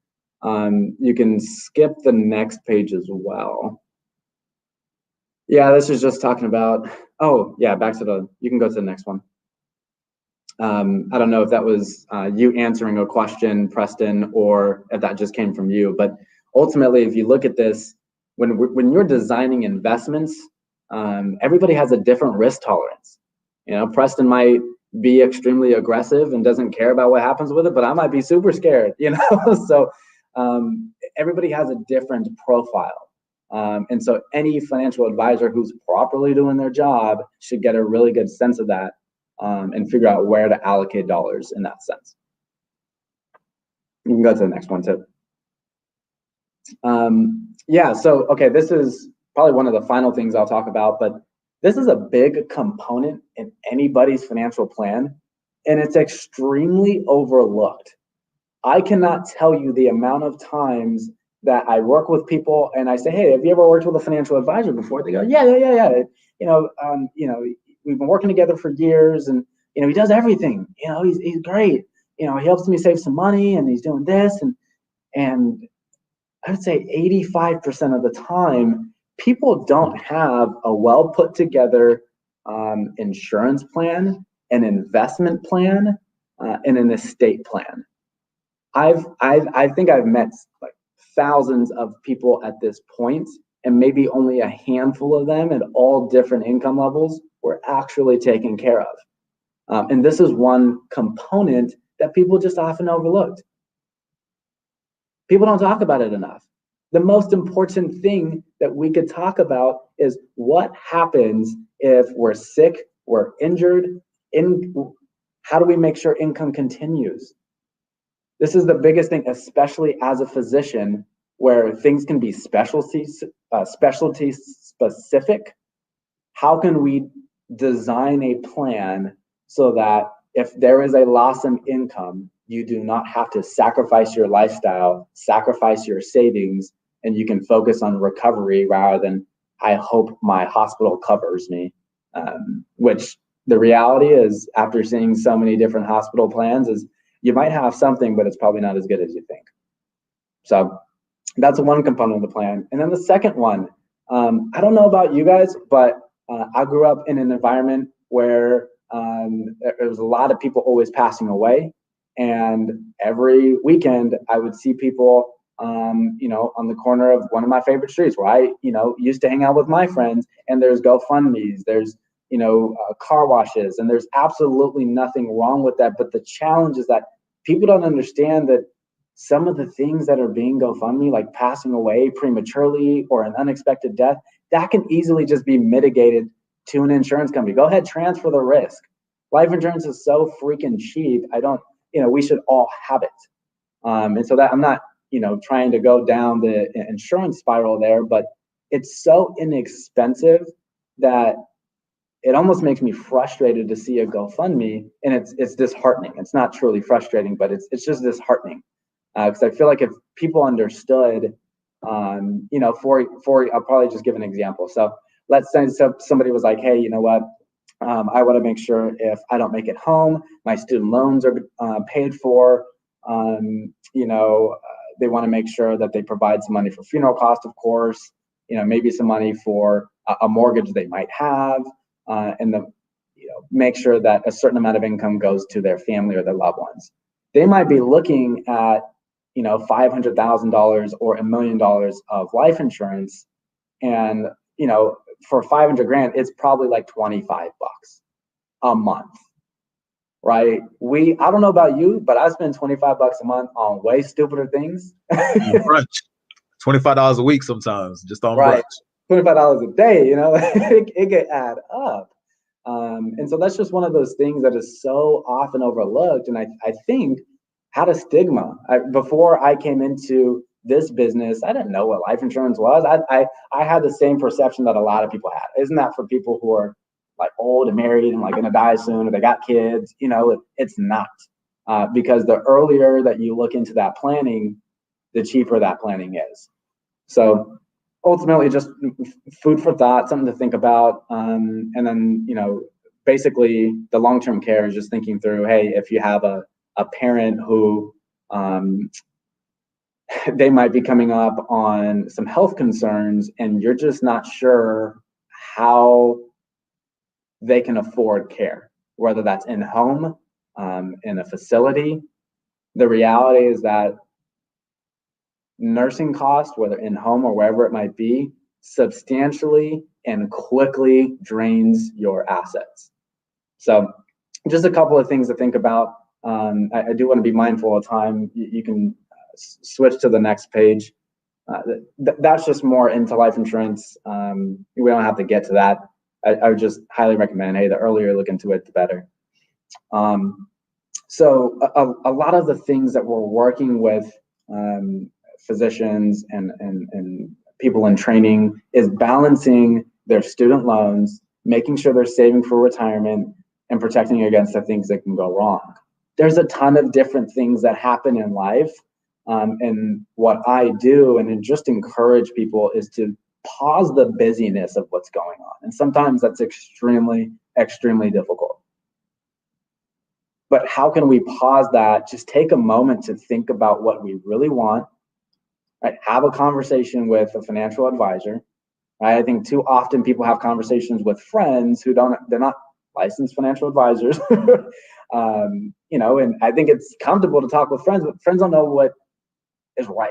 You can skip the next page as well. Yeah, this is just talking about, oh yeah, you can go to the next one. I don't know if that was you answering a question, Preston, or if that just came from you, but ultimately, if you look at this, when you're designing investments, everybody has a different risk tolerance. You know, Preston might be extremely aggressive and doesn't care about what happens with it, but I might be super scared, you know? So everybody has a different profile. And so any financial advisor who's properly doing their job should get a really good sense of that and figure out where to allocate dollars in that sense. You can go to the next one too. Yeah, so, okay, this is probably one of the final things I'll talk about, but this is a big component in anybody's financial plan, and it's extremely overlooked. I cannot tell you the amount of times that I work with people and I say, hey, have you ever worked with a financial advisor before? They go, yeah. You know, we've been working together for years, and, you know, he does everything. You know, he's great. You know, he helps me save some money, and he's doing this. And I would say 85% of the time, people don't have a well put together insurance plan, an investment plan, and an estate plan. I think I've met like thousands of people at this point, and maybe only a handful of them at all different income levels were actually taken care of. And this is one component that people just often overlooked. People don't talk about it enough. The most important thing that we could talk about is what happens if we're sick, we're injured, how do we make sure income continues? This is the biggest thing, especially as a physician, where things can be specialty specific. How can we design a plan so that if there is a loss in income, you do not have to sacrifice your lifestyle, sacrifice your savings, and you can focus on recovery rather than, I hope my hospital covers me. Which the reality is, after seeing so many different hospital plans, is you might have something, but it's probably not as good as you think. So that's one component of the plan. And then the second one, I don't know about you guys, but I grew up in an environment where there was a lot of people always passing away. And every weekend I would see people, you know, on the corner of one of my favorite streets where I, you know, used to hang out with my friends, and there's GoFundMes, there's, you know, car washes, and there's absolutely nothing wrong with that. But the challenge is that people don't understand that some of the things that are being GoFundMe, like passing away prematurely or an unexpected death, that can easily just be mitigated to an insurance company. Go ahead, transfer the risk. Life insurance is so freaking cheap. You know, we should all have it. And so that I'm not, you know, trying to go down the insurance spiral there, but it's so inexpensive that it almost makes me frustrated to see a GoFundMe, and it's disheartening. It's not truly frustrating, but it's just disheartening, because I feel like if people understood, you know, I'll probably just give an example. So let's say somebody was like, hey, you know what? I want to make sure if I don't make it home, my student loans are paid for. You know, they want to make sure that they provide some money for funeral costs, of course. You know, maybe some money for a mortgage they might have, and you know, make sure that a certain amount of income goes to their family or their loved ones. They might be looking at, you know, $500,000 or $1 million of life insurance, and, you know, for 500 grand, it's probably like 25 bucks a month, right? I don't know about you, but I spend 25 bucks a month on way stupider things. Brunch, $25 a week sometimes, just on right. brunch. $25 a day, you know, it can add up. And so that's just one of those things that is so often overlooked. And I think had a stigma. Before I came into this business, I didn't know what life insurance was. I had the same perception that a lot of people had. Isn't that for people who are like old and married and like going to die soon, or they got kids? It's not. Because the earlier that you look into that planning, the cheaper that planning is. So ultimately, just food for thought, something to think about. And then, basically the long-term care is just thinking through, hey, if you have a parent who they might be coming up on some health concerns and you're just not sure how they can afford care, whether that's in home, in a facility. The reality is that nursing costs, whether in home or wherever it might be, substantially and quickly drains your assets. So just a couple of things to think about. I do want to be mindful of time. You can switch to the next page. That's just more into life insurance. We don't have to get to that. I would just highly recommend, hey, the earlier you look into it, the better. So a lot of the things that we're working with physicians and people in training is balancing their student loans, making sure they're saving for retirement, and protecting against the things that can go wrong. There's a ton of different things that happen in life. And what I do and just encourage people is to pause the busyness of what's going on. And sometimes that's extremely, extremely difficult. But how can we pause that? Just take a moment to think about what we really want, right? Have a conversation with a financial advisor. Right? I think too often people have conversations with friends who they're not licensed financial advisors. And I think it's comfortable to talk with friends, but friends don't know what is right.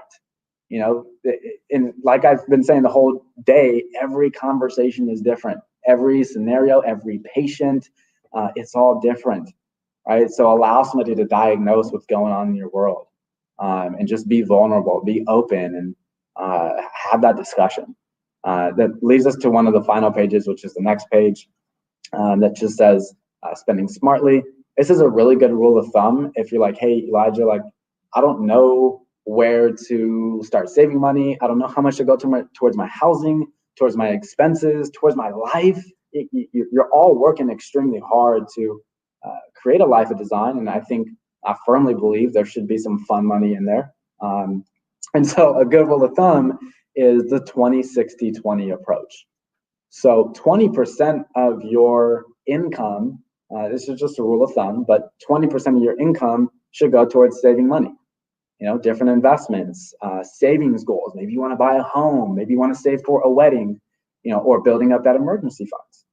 And like I've been saying the whole day, every conversation is different. Every scenario, every patient, it's all different, right? So allow somebody to diagnose what's going on in your world, and just be vulnerable, be open, and have that discussion. That leads us to one of the final pages, which is the next page, that just says spending smartly. This is a really good rule of thumb. If you're like, hey, Elijah, like, I don't know where to start saving money. I don't know how much to go towards my housing, towards my expenses, towards my life. You're all working extremely hard to create a life of design. And I firmly believe there should be some fun money in there. And so a good rule of thumb is the 20-60-20 approach. So 20% of your income, this is just a rule of thumb, but 20% of your income should go towards saving money. Different investments, savings goals. Maybe you want to buy a home. Maybe you want to save for a wedding, or building up that emergency funds.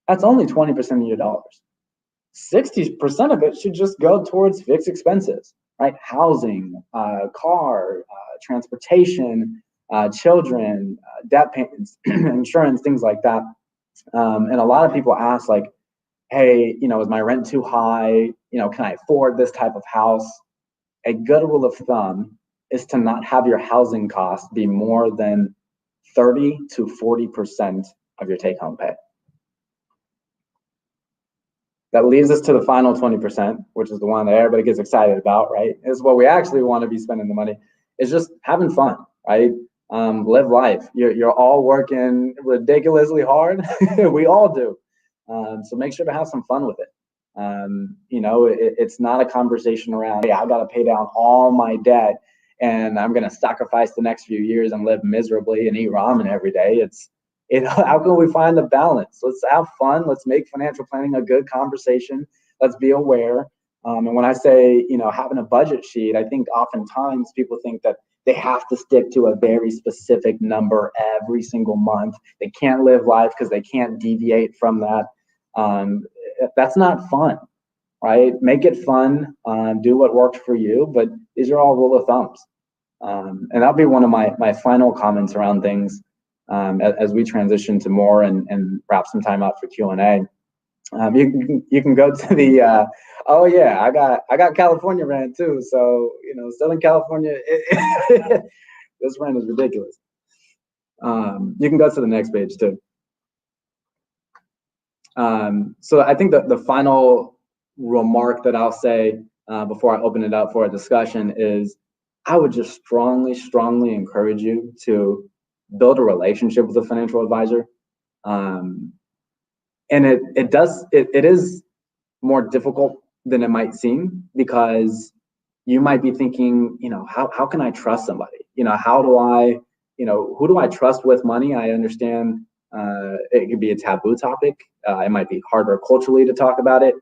That's only 20% of your dollars. 60% of it should just go towards fixed expenses, right? Housing, car, transportation, children, debt payments, insurance, things like that. And a lot of people ask, like, hey, is my rent too high? Can I afford this type of house? A good rule of thumb is to not have your housing costs be more than 30 to 40% of your take-home pay. That leads us to the final 20%, which is the one that everybody gets excited about, right? Is what we actually want to be spending the money. It's just having fun, right? Live life. You're all working ridiculously hard. We all do. So make sure to have some fun with it. It's not a conversation around, hey, I got to pay down all my debt and I'm going to sacrifice the next few years and live miserably and eat ramen every day. How can we find the balance? Let's have fun. Let's make financial planning a good conversation. Let's be aware. And when I say, having a budget sheet, I think oftentimes people think that they have to stick to a very specific number every single month. They can't live life because they can't deviate from that. That's not fun, right? Make it fun. Do what works for you. But these are all rule of thumbs. And that'll be one of my final comments around things. As we transition to more and wrap some time out for Q&A. You can go to the oh yeah, I got California rent too. So Southern California, this rent is ridiculous. You can go to the next page too. So I think that the final remark that I'll say before I open it up for a discussion is I would just strongly encourage you to build a relationship with a financial advisor. And it is more difficult than it might seem, because you might be thinking, how can I trust somebody? How do I, who do I trust with money? I understand it could be a taboo topic. It might be harder culturally to talk about it.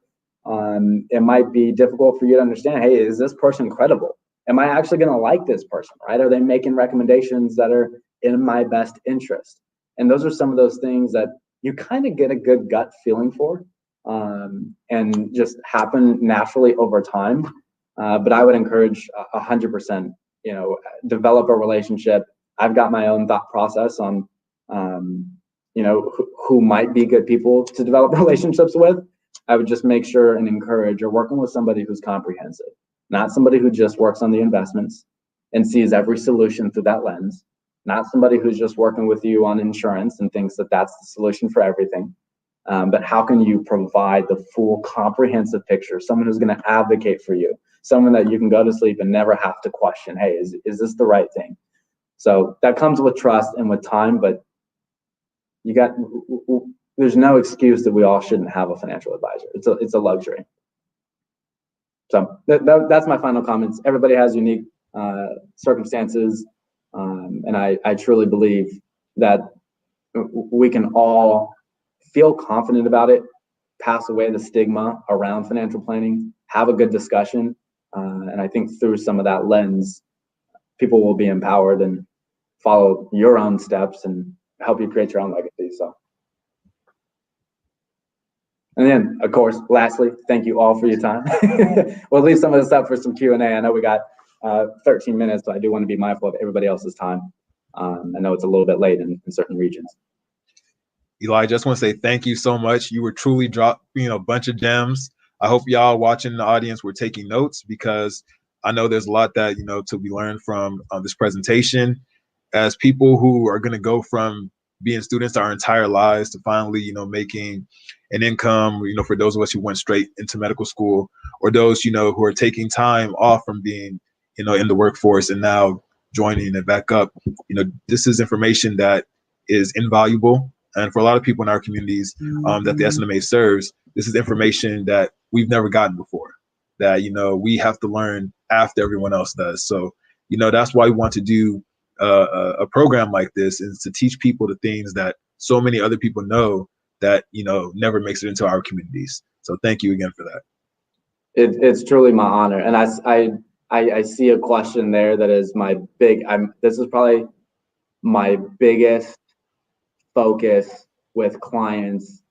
It might be difficult for you to understand, hey, is this person credible? Am I actually going to like this person, right? Are they making recommendations that are in my best interest? And those are some of those things that you kind of get a good gut feeling for, and just happen naturally over time. But I would encourage 100%, develop a relationship. I've got my own thought process on, who might be good people to develop relationships with. I would just make sure and encourage you're working with somebody who's comprehensive, not somebody who just works on the investments and sees every solution through that lens, not somebody who's just working with you on insurance and thinks that that's the solution for everything. But how can you provide the full comprehensive picture? Someone who's going to advocate for you, someone that you can go to sleep and never have to question, hey, is this the right thing? So that comes with trust and with time, but there's no excuse that we all shouldn't have a financial advisor. It's a luxury. So that's my final comments. Everybody has unique circumstances, and I truly believe that we can all feel confident about it, pass away the stigma around financial planning, have a good discussion, and I think through some of that lens, people will be empowered and follow your own steps and help you create your own legacy. So. And then, of course, lastly, thank you all for your time. We'll leave some of this up for some Q&A. I know we got 13 minutes, but I do want to be mindful of everybody else's time. I know it's a little bit late in certain regions. Elijah, I just want to say thank you so much. You were truly dropping a bunch of gems. I hope y'all watching the audience were taking notes, because I know there's a lot that, to be learned from this presentation. As people who are going to go from being students our entire lives to finally, making an income, for those of us who went straight into medical school, or those, who are taking time off from being, in the workforce and now joining it back up, this is information that is invaluable. And for a lot of people in our communities that the SNMA serves, this is information that we've never gotten before, that, we have to learn after everyone else does. So, that's why we want to do a program like this, is to teach people the things that so many other people know that, never makes it into our communities. So thank you again for that. It's truly my honor. And I see a question there that is this is probably my biggest focus with clients,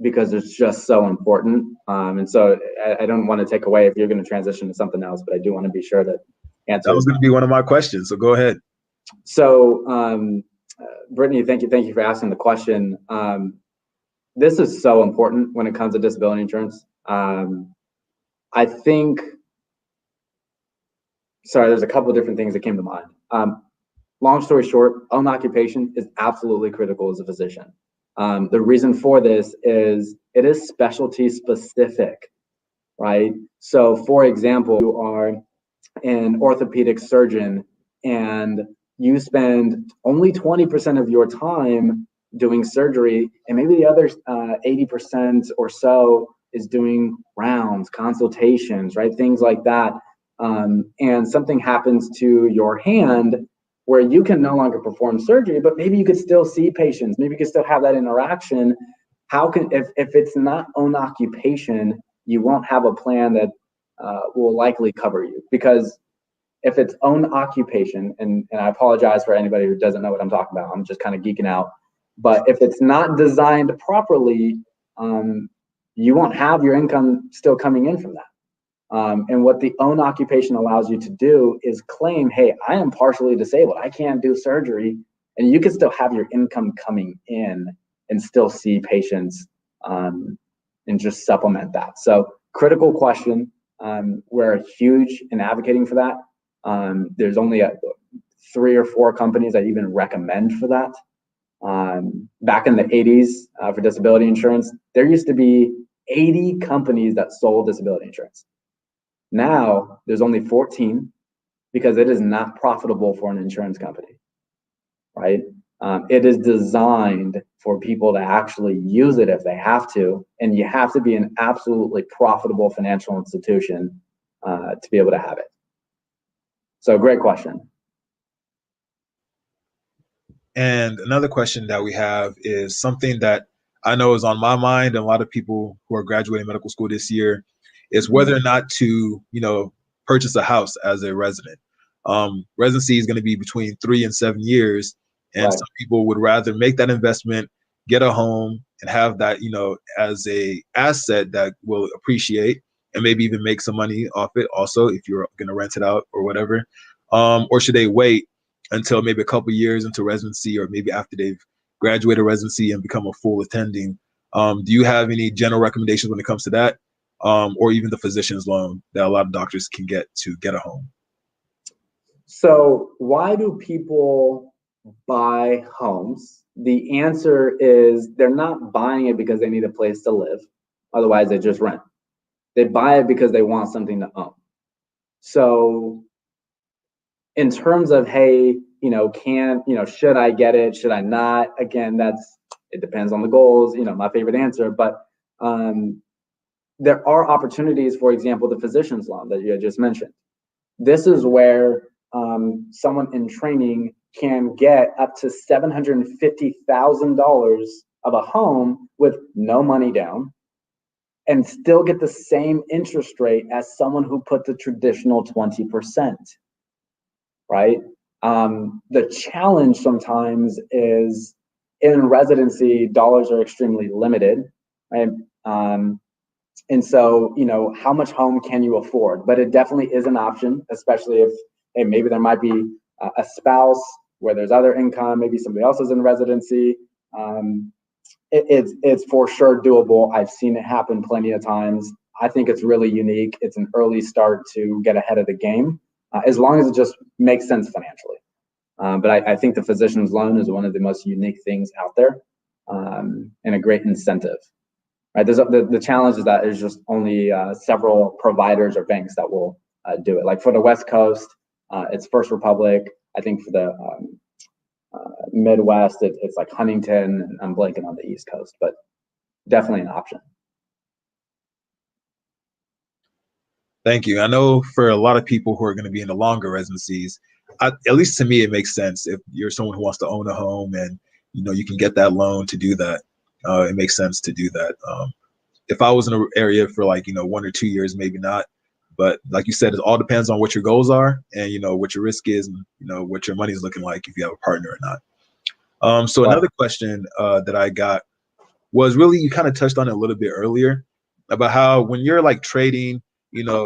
because it's just so important. And so I don't want to take away if you're going to transition to something else, but I do want to be sure to answer. That was going to be one of my questions, so go ahead. So Brittany, thank you for asking the question. This is so important when it comes to disability insurance. I think, there's a couple of different things that came to mind. Long story short, own occupation is absolutely critical as a physician. The reason for this is it is specialty specific, right? So for example, you are an orthopedic surgeon and you spend only 20% of your time doing surgery, and maybe the other 80% or so is doing rounds, consultations, right? Things like that. And something happens to your hand where you can no longer perform surgery, but maybe you could still see patients, maybe you could still have that interaction. If it's not own occupation, you won't have a plan that will likely cover you, because if it's own occupation, and I apologize for anybody who doesn't know what I'm talking about, I'm just kind of geeking out, but if it's not designed properly, you won't have your income still coming in from that. And what the own occupation allows you to do is claim, hey, I am partially disabled, I can't do surgery, and you can still have your income coming in and still see patients and just supplement that. So critical question. We're huge in advocating for that. There's only 3 or 4 companies that even recommend for that. Back in the 80s, for disability insurance, there used to be 80 companies that sold disability insurance. Now there's only 14 because it is not profitable for an insurance company, right? It is designed for people to actually use it if they have to, and you have to be an absolutely profitable financial institution to be able to have it. So great question. And another question that we have is something that I know is on my mind and a lot of people who are graduating medical school this year is whether or not to, purchase a house as a resident. Residency is going to be between 3 and 7 years. And Right. Some people would rather make that investment, get a home and have that, as a asset that will appreciate and maybe even make some money off it also if you're going to rent it out or whatever. Or should they wait until maybe a couple years into residency or maybe after they've graduated residency and become a full attending? Do you have any general recommendations when it comes to that? Or even the physician's loan that a lot of doctors can get to get a home? So why do people buy homes? The answer is they're not buying it because they need a place to live. Otherwise, they just rent. They buy it because they want something to own. So in terms of, hey, should I get it? Should I not? Again, it depends on the goals, my favorite answer. But there are opportunities, for example, the physician's loan that you had just mentioned. This is where someone in training can get up to $750,000 of a home with no money down and still get the same interest rate as someone who put the traditional 20%, right? The challenge sometimes is in residency, dollars are extremely limited, right? And so, how much home can you afford? But it definitely is an option, especially if, hey, maybe there might be a spouse where there's other income, maybe somebody else is in residency. It's for sure doable. I've seen it happen plenty of times. I think it's really unique. It's an early start to get ahead of the game, as long as it just makes sense financially. But I think the physician's loan is one of the most unique things out there, and a great incentive. Right, the challenge is that there's just only several providers or banks that will do it. Like for the West Coast, it's First Republic. I think for the Midwest, it's like Huntington. And I'm blanking on the East Coast, but definitely an option. Thank you. I know for a lot of people who are going to be in the longer residencies, at least to me, it makes sense. If you're someone who wants to own a home and you can get that loan to do that, it makes sense to do that. If I was in an area for 1 or 2 years, maybe not. But like you said, it all depends on what your goals are and what your risk is and what your money is looking like if you have a partner or not. So another question that I got was really, you kind of touched on it a little bit earlier about how when you're trading,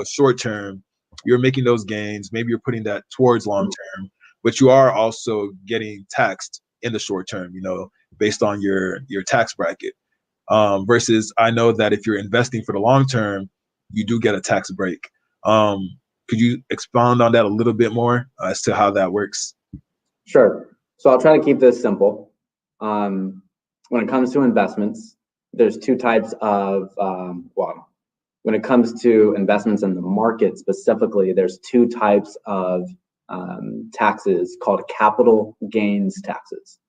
short term, you're making those gains. Maybe you're putting that towards long term, but you are also getting taxed in the short term, based on your tax bracket. Versus I know that if you're investing for the long term, you do get a tax break. Could you expound on that a little bit more as to how that works? Sure. So I'll try to keep this simple. When it comes to investments, there's two types of, when it comes to investments in the market specifically, there's two types of taxes called capital gains taxes.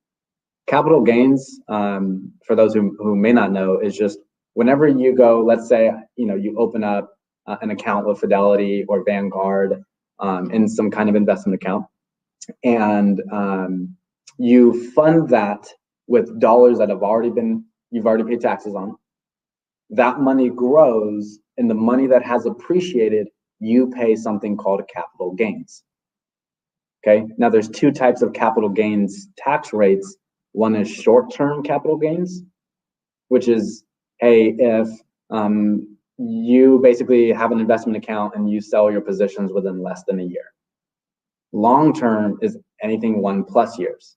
Capital gains, for those who may not know, is just whenever you go, let's say, you open up an account with Fidelity or Vanguard in some kind of investment account, and you fund that with dollars that you've already paid taxes on. That money grows, and the money that has appreciated, you pay something called capital gains. Okay, now there's two types of capital gains tax rates. One is short-term capital gains, which is, hey, if you basically have an investment account and you sell your positions within less than a year. Long-term is anything 1+ years.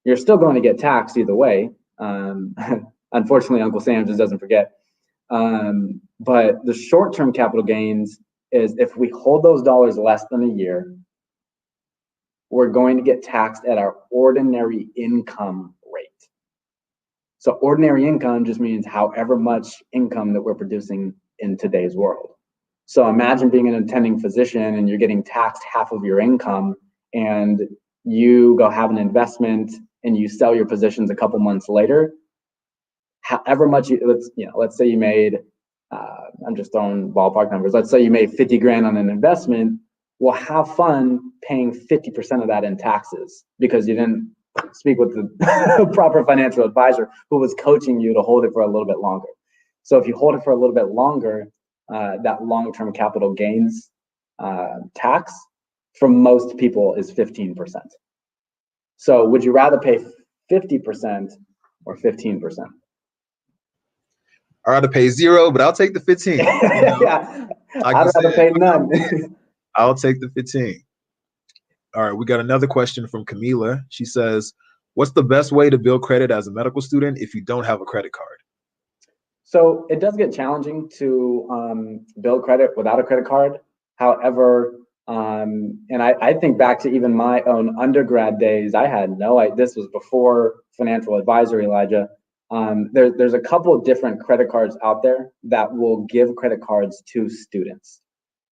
You're still going to get taxed either way. Unfortunately, Uncle Sam just doesn't forget. But the short-term capital gains is if we hold those dollars less than a year, we're going to get taxed at our ordinary income rate. So ordinary income just means however much income that we're producing in today's world. So imagine being an attending physician and you're getting taxed half of your income, and you go have an investment and you sell your positions a couple months later. However much let's say you made, I'm just throwing ballpark numbers. Let's say you made 50 grand on an investment. Well, have fun paying 50% of that in taxes because you didn't speak with the proper financial advisor who was coaching you to hold it for a little bit longer. So if you hold it for a little bit longer, that long-term capital gains tax for most people is 15%. So would you rather pay 50% or 15%? I'd rather pay 0, but I'll take the 15. Yeah, I'd rather pay none. I'll take the 15. All right, we got another question from Camila. She says, what's the best way to build credit as a medical student if you don't have a credit card? So it does get challenging to build credit without a credit card. However, and I think back to even my own undergrad days, this was before financial advisor, Elijah. There's a couple of different credit cards out there that will give credit cards to students.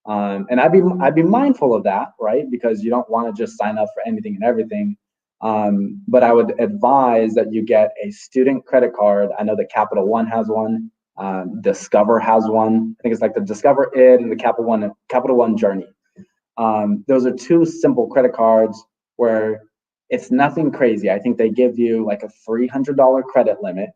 And I'd be mindful of that, right? Because you don't want to just sign up for anything and everything. But I would advise that you get a student credit card. I know that Capital One has one. Discover has one. I think it's like the Discover Id and the Capital One Journey. Those are two simple credit cards where it's nothing crazy. I think they give you like a $300 credit limit.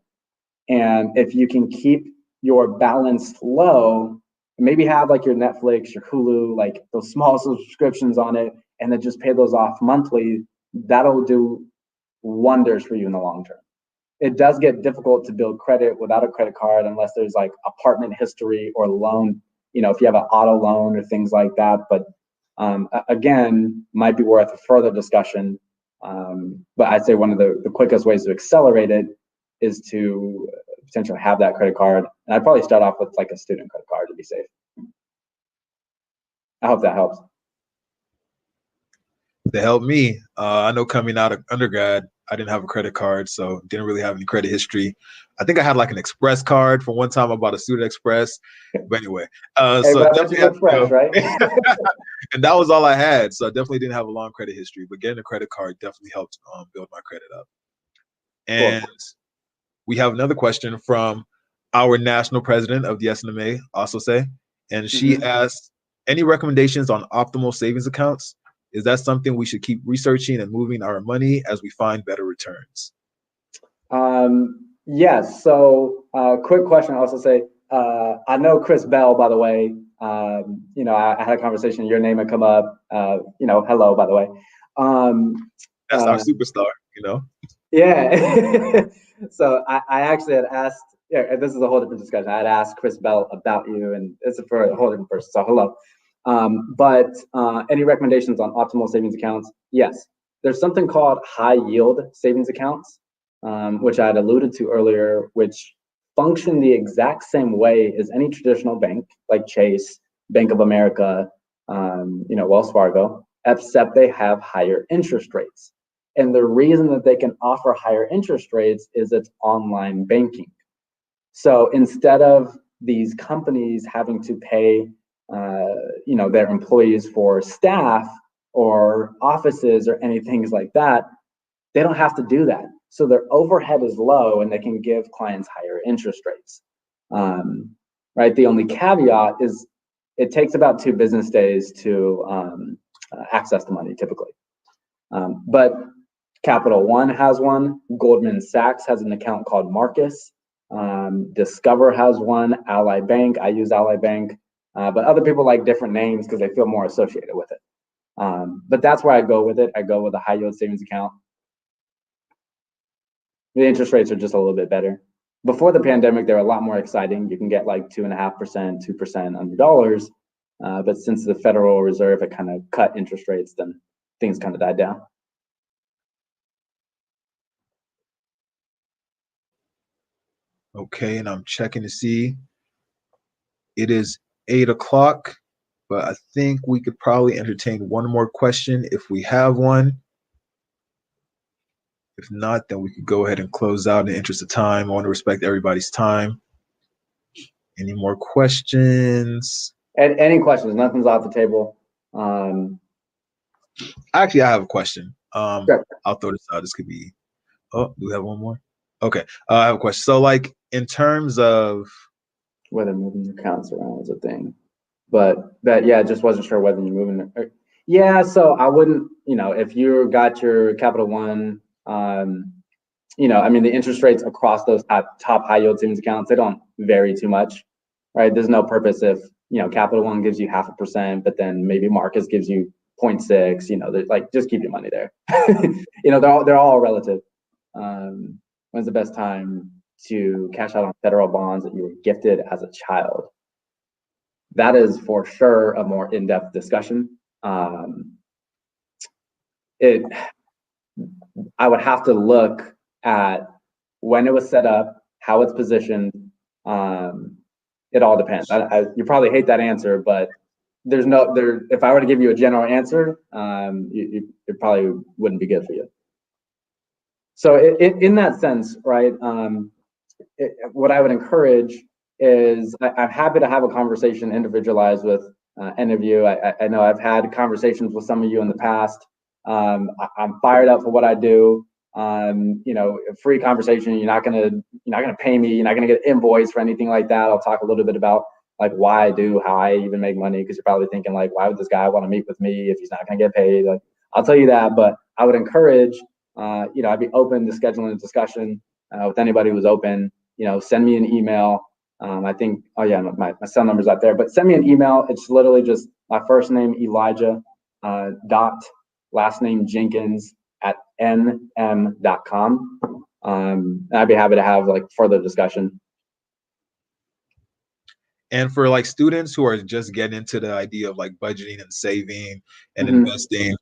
And if you can keep your balance low, maybe have like your Netflix, your Hulu, like those small subscriptions on it, and then just pay those off monthly, that'll do wonders for you in the long term. It does get difficult to build credit without a credit card unless there's like apartment history or loan, if you have an auto loan or things like that. But again, might be worth a further discussion. But I'd say one of the quickest ways to accelerate it is to potentially have that credit card. And I'd probably start off with like a student credit card to be safe. I hope that helps. That helped me. I know coming out of undergrad, I didn't have a credit card, so didn't really have any credit history. I think I had like an Express card for one time. I bought a Student Express. But anyway, so definitely had fresh, right? And that was all I had. So I definitely didn't have a long credit history, but getting a credit card definitely helped build my credit up. And cool. We have another question from our national president of the SNMA, also say, and she asked, any recommendations on optimal savings accounts? Is that something we should keep researching and moving our money as we find better returns? Yes. So quick question. I also say, I know Chris Bell, by the way. I had a conversation. Your name had come up. Hello, by the way. That's our superstar, Yeah. So I actually had asked, this is a whole different discussion. I had asked Chris Bell about you, and it's for a whole different person. So hello. But any recommendations on optimal savings accounts? Yes. There's something called high yield savings accounts, which I had alluded to earlier, which function the exact same way as any traditional bank, like Chase, Bank of America, Wells Fargo, except they have higher interest rates. And the reason that they can offer higher interest rates is it's online banking. So instead of these companies having to pay their employees for staff or offices or anything like that, they don't have to do that. So their overhead is low and they can give clients higher interest rates. Right. The only caveat is it takes about 2 business days to access the money typically. But Capital One has one. Goldman Sachs has an account called Marcus. Discover has one. Ally Bank. I use Ally Bank. But other people like different names because they feel more associated with it. But that's where I go with it. I go with a high yield savings account. The interest rates are just a little bit better. Before the pandemic, they're a lot more exciting. You can get like 2.5%, 2% on your dollars. But since the Federal Reserve had kind of cut interest rates, then things kind of died down. Okay, and I'm checking to see. It is 8 o'clock, but I think we could probably entertain one more question if we have one. If not, then we could go ahead and close out in the interest of time. I want to respect everybody's time. Any more questions? Any questions? Nothing's off the table. Actually, I have a question. Sure. I'll throw this out. This could be. Oh, do we have one more? Okay. I have a question. So, like, in terms of whether moving your accounts around is a thing, but that, yeah, just wasn't sure whether you're moving. Yeah, so I wouldn't, if you got your Capital One, I mean, the interest rates across those top high yield savings accounts, they don't vary too much, right? There's no purpose if, Capital One gives you 0.5%, but then maybe Marcus gives you 0.6, like, just keep your money there. They're all relative. When's the best time to cash out on federal bonds that you were gifted as a child? That is for sure a more in-depth discussion. I would have to look at when it was set up, how it's positioned. It all depends. You probably hate that answer, but if I were to give you a general answer, it probably wouldn't be good for you. So in that sense, right, what I would encourage is I'm happy to have a conversation individualized with any of you. I know I've had conversations with some of you in the past. I'm fired up for what I do. A free conversation. You're not gonna pay me. You're not gonna get an invoice for anything like that. I'll talk a little bit about like why I do, how I even make money, because you're probably thinking like, why would this guy want to meet with me if he's not gonna get paid? Like, I'll tell you that, but I would encourage, I'd be open to scheduling a discussion with anybody who's open. Send me an email. I think, my cell number's out there, but send me an email. It's literally just my first name, Elijah, dot last name Jenkins at nm.com. I'd be happy to have like further discussion. And for like students who are just getting into the idea of like budgeting and saving and investing,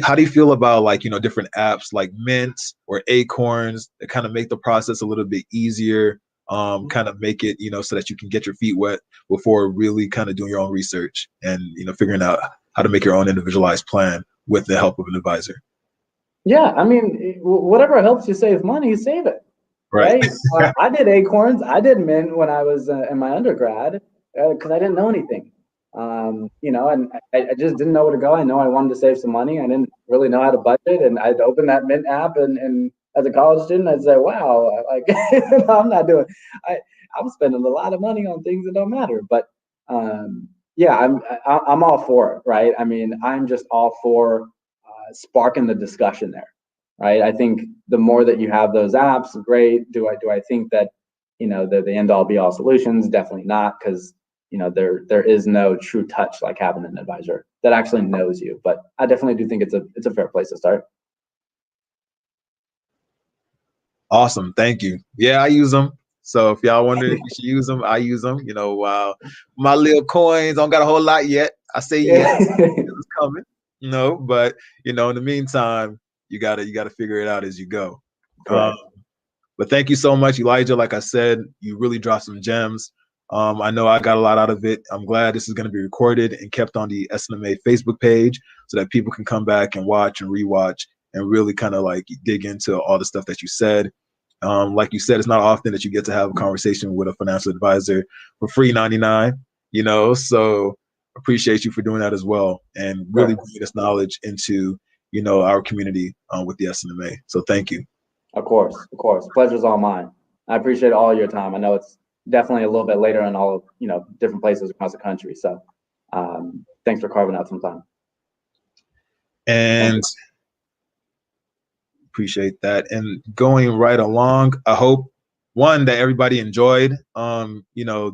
how do you feel about like, different apps like Mint or Acorns that kind of make the process a little bit easier, kind of make it, so that you can get your feet wet before really kind of doing your own research and, figuring out how to make your own individualized plan with the help of an advisor? Yeah, I mean, whatever helps you save money, save it. Right? I did Acorns. I did Mint when I was in my undergrad because I didn't know anything. And I just didn't know where to go. I know I wanted to save some money. I didn't really know how to budget, and I'd open that Mint app, and as a college student, I'd say, "Wow, like I'm not doing. I'm spending a lot of money on things that don't matter." But yeah, I'm all for it, right? I mean, I'm just all for sparking the discussion there. Right. I think the more that you have those apps, great. Do I think that, they're the end all be all solutions? Definitely not, because, there is no true touch like having an advisor that actually knows you. But I definitely do think it's a fair place to start. Awesome. Thank you. Yeah, I use them. So if y'all wondering if you should use them, I use them. My little coins don't got a whole lot yet. I say yes, it's coming. But in the meantime, you gotta figure it out as you go. But thank you so much, Elijah. Like I said, you really dropped some gems. I know I got a lot out of it. I'm glad this is going to be recorded and kept on the SNMA Facebook page so that people can come back and watch and rewatch and really kind of like dig into all the stuff that you said. Like you said, it's not often that you get to have a conversation with a financial advisor for free 99, so appreciate you for doing that as well and really bringing this knowledge into, our community with the SNMA. So thank you. Of course. Pleasure's all mine. I appreciate all your time. I know it's definitely a little bit later in all of, different places across the country. So thanks for carving out some time. And appreciate that. And going right along, I hope, one, that everybody enjoyed,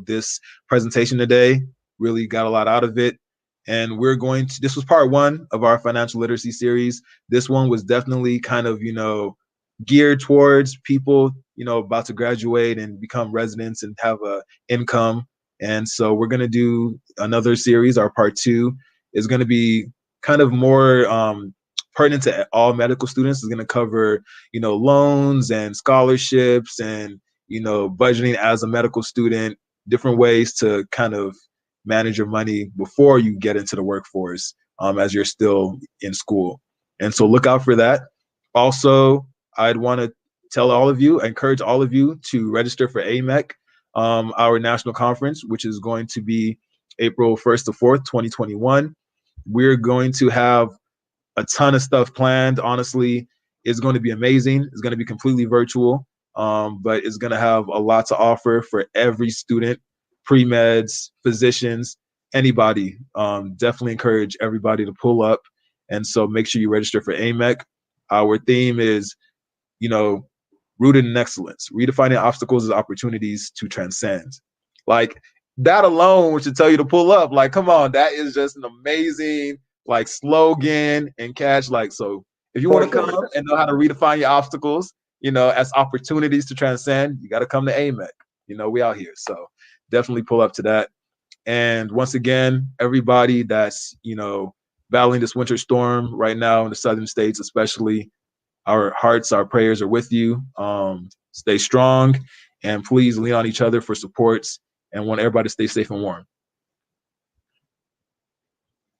this presentation today, really got a lot out of it. And this was part one of our financial literacy series. This one was definitely kind of, geared towards people, about to graduate and become residents and have a income. And so we're going to do another series. Our part two is going to be kind of more pertinent to all medical students. Is going to cover, loans and scholarships and, budgeting as a medical student, different ways to kind of manage your money before you get into the workforce as you're still in school. And so look out for that. Also, I'd want to encourage all of you to register for AMEC, our national conference, which is going to be April 1st to 4th, 2021. We're going to have a ton of stuff planned. Honestly, it's going to be amazing. It's going to be completely virtual, but it's going to have a lot to offer for every student, pre-meds, physicians, anybody. Definitely encourage everybody to pull up. And so make sure you register for AMEC. Our theme is, rooted in excellence, redefining obstacles as opportunities to transcend. Like, that alone should tell you to pull up. Like, come on, that is just an amazing slogan and catch. So if you want to come and know how to redefine your obstacles, as opportunities to transcend, you got to come to AMEC. We out here. So definitely pull up to that. And once again, everybody that's, battling this winter storm right now in the southern states, especially, our hearts, our prayers are with you. Stay strong, and please lean on each other for supports, and want everybody to stay safe and warm.